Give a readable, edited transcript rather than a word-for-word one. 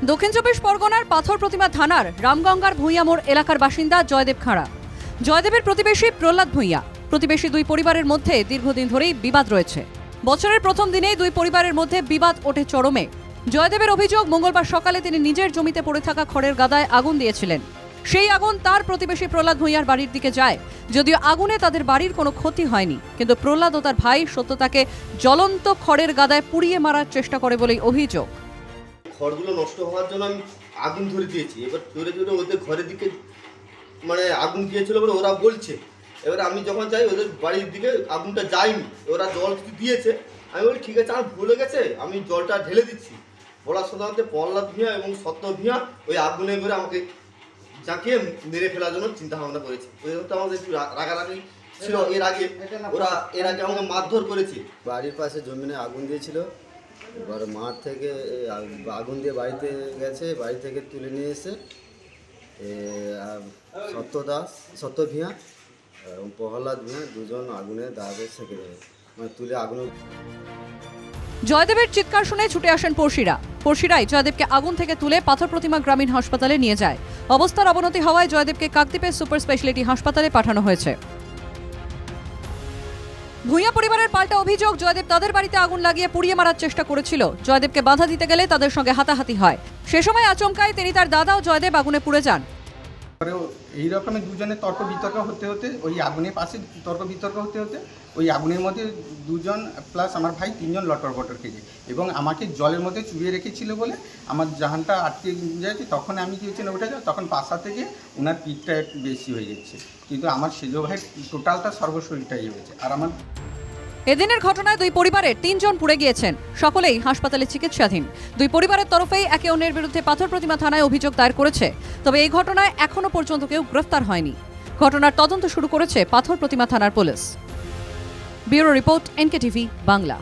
দক্ষিণ চব্বিশ পরগনার পাথর প্রতিমা থানার রামগঙ্গার ভূঁইয়া মোড় এলাকার বাসিন্দা জয়দেব খাঁড়া। জয়দেবের প্রতিবেশী প্রহ্লাদ ভূঁইয়া। প্রতিবেশী দুই পরিবারের মধ্যে দীর্ঘদিন ধরেই বিবাদ রয়েছে। বছরের প্রথম দিনেই দুই পরিবারের মধ্যে বিবাদ ওঠে চরমে। জয়দেবের অভিযোগ, মঙ্গলবার সকালে তিনি নিজের জমিতে পড়ে থাকা খড়ের গাদায় আগুন দিয়েছিলেন। সেই আগুন তার প্রতিবেশী প্রহ্লাদ ভূঁইয়ার বাড়ির দিকে যায়। যদিও আগুনে তাদের বাড়ির কোনো ক্ষতি হয়নি, কিন্তু প্রহ্লাদ ও তার ভাই সত্যতাকে জ্বলন্ত খড়ের গাদায় পুড়িয়ে মারার চেষ্টা করে বলেই অভিযোগ। খড়গুলো নষ্ট হওয়ার জন্য আমি আগুন ধরে দিয়েছি। এবার জোরে জোরে ওদের ঘরের দিকে আগুন দিয়েছিল বলে ওরা বলছে। এবার আমি যখন যাই ওদের বাড়ির দিকে আগুনটা যায়নি, ওরা জল কিছু দিয়েছে। আমি বলি ঠিক আছে, আমার ভুলে গেছে, আমি জলটা ঢেলে দিচ্ছি। বলার সাথে সাথে প্রহ্লাদ ভূঁইয়া এবং সত্য ভূঁইয়া ওই আগুনে করে আমাকে জাঁকিয়ে মেরে ফেলার জন্য চিন্তা ভাবনা করেছে। ওই তো আমাদের একটু রাগারাগি ছিল এর আগে, ওরা এর আগে আমাকে মারধর করেছে। বাড়ির পাশে জমিনে আগুন দিয়েছিল। এবার মাঠ থেকে আগুন দিয়ে বাড়িতে গেছে, বাড়ি থেকে তুলে নিয়ে এসে সত্য ভূঁইয়া এবং প্রহ্লাদ ভূঁইয়া দুজন আগুনে দাঁড়াতে সেঁকে দেবে, তুলে আগুন। জয়দেবের চিৎকার শুনে ছুটে আসেন পড়শিরাই জয়দেবকে আগুন থেকে তুলে পাথর প্রতিমা গ্রামীণ হাসপাতালে নিয়ে যায়। অবস্থার অবনতি হওয়ায় জয়দেবকে কাকদ্বীপের সুপার স্পেশালিটি হাসপাতালে পাঠানো হয়েছে। ভূঁইয়া পরিবারের পাল্টা অভিযোগ, জয়দেব তাদের বাড়িতে আগুন লাগিয়ে পুড়িয়ে মারার চেষ্টা করেছিল। জয়দেবকে বাধা দিতে গেলে তাদের সঙ্গে হাতাহাতি হয়। সে সময় আচমকায় তিনি, তার দাদা ও জয়দেব আগুনে পুড়ে যান। এই রকমের দুজনের তর্ক বিতর্ক হতে হতে, ওই আগুনের পাশে তর্ক বিতর্ক হতে হতে ওই আগুনের মধ্যে দুজন প্লাস আমার ভাই তিনজন লটর বটর খেয়েছে এবং আমাকে জলের মধ্যে চুবিয়ে রেখেছিল বলে আমার জাহানটা আটকে যাচ্ছে। তখন আমি কি হচ্ছে না উঠে যাই, তখন পাশা থেকে ওনার পিঠটা একটু বেশি হয়ে যাচ্ছে, কিন্তু আমার সেজো ভাই টোটালটা সর্বশরীরটাই হয়েছে। আর আমার এদিনের ঘটনায় দুই পরিবারের 3 জন পুড়ে গিয়েছেন, সকলেই হাসপাতালে চিকিৎসাধীন। দুই পরিবারের তরফেই একে অন্যের বিরুদ্ধে পাথর প্রতিমা থানায় অভিযোগ দায়ের করেছে। তবে এই ঘটনায় এখনো পর্যন্ত কেউ গ্রেফতার হয়নি। ঘটনার তদন্ত শুরু করেছে পাথর প্রতিমা থানার police. Bureau report, NKTV Bangla.